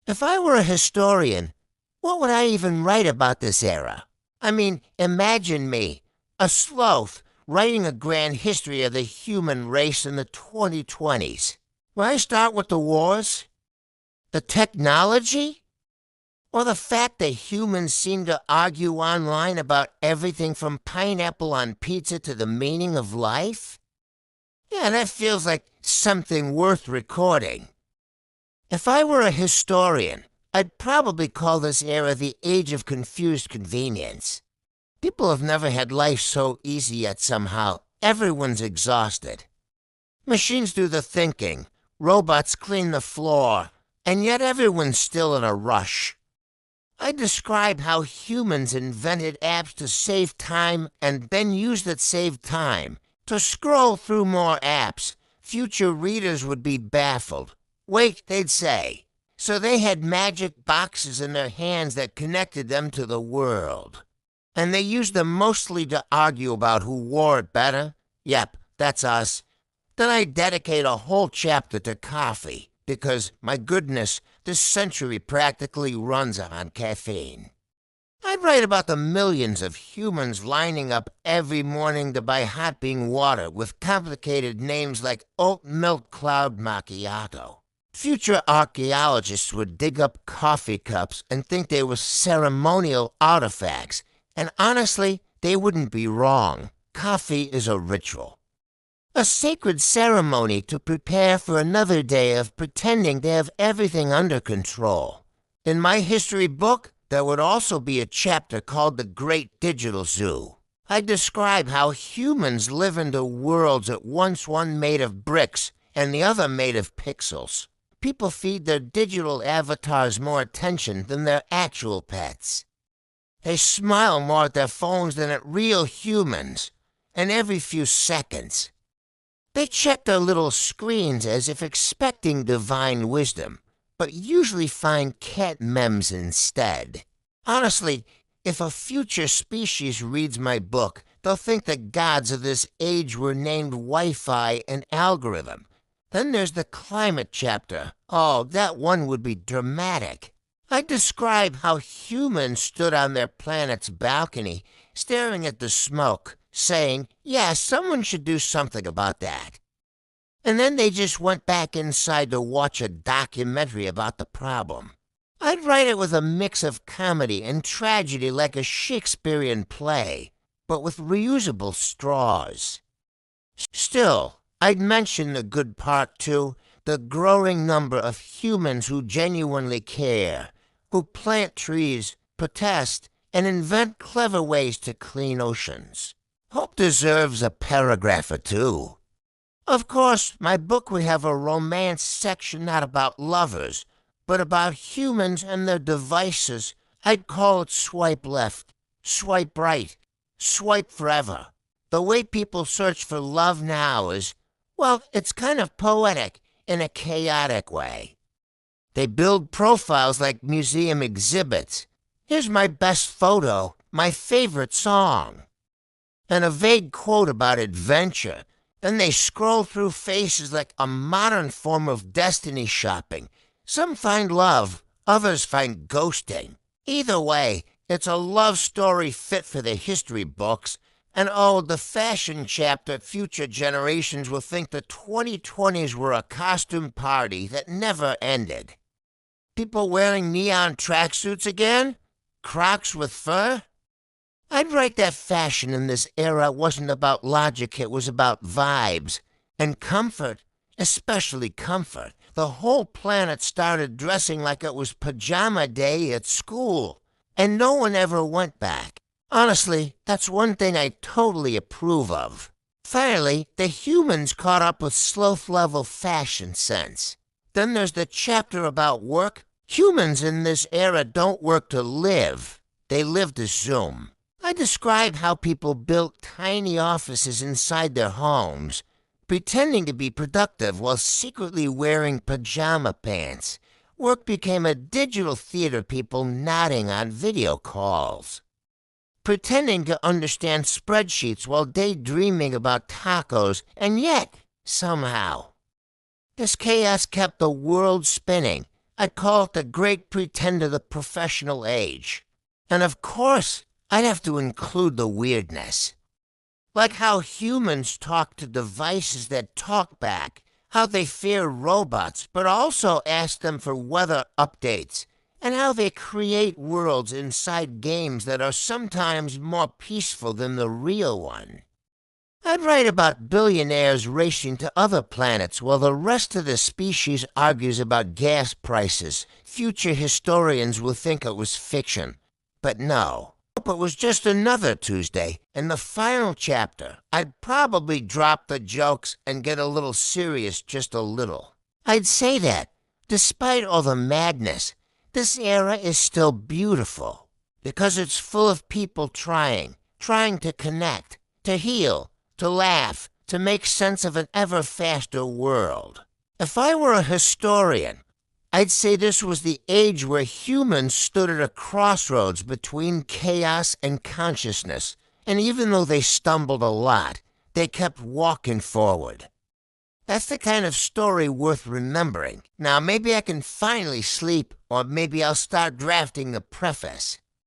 If I were a historian, what would I even write about this era? I mean, imagine me, a sloth, writing a grand history of the human race in the 2020s. Will I start with the wars? The technology? Or the fact that humans seem to argue online about everything from pineapple on pizza to the meaning of life? Yeah, that feels like something worth recording. If I were a historian, I'd probably call this era the age of confused convenience. People have never had life so easy yet somehow. Everyone's exhausted. Machines do the thinking, robots clean the floor, and yet everyone's still in a rush. I describe how humans invented apps to save time and then used that saved time to scroll through more apps. Future readers would be baffled. Wait, they'd say. So they had magic boxes in their hands that connected them to the world. And they used them mostly to argue about who wore it better. Yep, that's us. Then I dedicate a whole chapter to coffee, because, my goodness, this century practically runs on caffeine. I'd write about the millions of humans lining up every morning to buy hot bean water with complicated names like oat milk cloud macchiato. Future archaeologists would dig up coffee cups and think they were ceremonial artifacts, and honestly, they wouldn't be wrong. Coffee is a ritual. A sacred ceremony to prepare for another day of pretending they have everything under control. In my history book, there would also be a chapter called The Great Digital Zoo. I describe how humans live into worlds at once one made of bricks and the other made of pixels. People feed their digital avatars more attention than their actual pets. They smile more at their phones than at real humans, and every few seconds. They check their little screens as if expecting divine wisdom, but usually find cat memes instead. Honestly, if a future species reads my book, they'll think the gods of this age were named Wi-Fi and algorithm. Then there's the climate chapter. Oh, that one would be dramatic. I describe how humans stood on their planet's balcony, staring at the smoke, saying, yeah, someone should do something about that. And then they just went back inside to watch a documentary about the problem. I'd write it with a mix of comedy and tragedy like a Shakespearean play, but with reusable straws. Still, I'd mention the good part too, the growing number of humans who genuinely care, who plant trees, protest, and invent clever ways to clean oceans. Hope deserves a paragraph or two. Of course, my book would have a romance section not about lovers, but about humans and their devices. I'd call it Swipe Left, Swipe Right, Swipe Forever. The way people search for love now is, well, it's kind of poetic in a chaotic way. They build profiles like museum exhibits. Here's my best photo, my favorite song. And a vague quote about adventure. Then they scroll through faces like a modern form of destiny shopping. Some find love, others find ghosting. Either way, it's a love story fit for the history books. And oh, the fashion chapter, future generations will think the 2020s were a costume party that never ended. People wearing neon tracksuits again? Crocs with fur? I'd write that fashion in this era wasn't about logic, it was about vibes. And comfort, especially comfort. The whole planet started dressing like it was pajama day at school, and no one ever went back. Honestly, that's one thing I totally approve of. Finally, the humans caught up with sloth-level fashion sense. Then there's the chapter about work. Humans in this era don't work to live. They live to Zoom. I describe how people built tiny offices inside their homes, pretending to be productive while secretly wearing pajama pants. Work became a digital theater, people nodding on video calls. Pretending to understand spreadsheets while daydreaming about tacos, and yet, somehow, this chaos kept the world spinning. I'd call it the great pretender, the professional age. And of course, I'd have to include the weirdness. Like how humans talk to devices that talk back, how they fear robots, but also ask them for weather updates, and how they create worlds inside games that are sometimes more peaceful than the real one. I'd write about billionaires racing to other planets while the rest of the species argues about gas prices. Future historians will think it was fiction. But no. It was just another Tuesday. In the final chapter, I'd probably drop the jokes and get a little serious, just a little. I'd say that, despite all the madness, this era is still beautiful. Because it's full of people trying to connect, to heal, to laugh, to make sense of an ever faster world. If I were a historian, I'd say this was the age where humans stood at a crossroads between chaos and consciousness, and even though they stumbled a lot, they kept walking forward. That's the kind of story worth remembering. Now, maybe I can finally sleep, or maybe I'll start drafting the preface.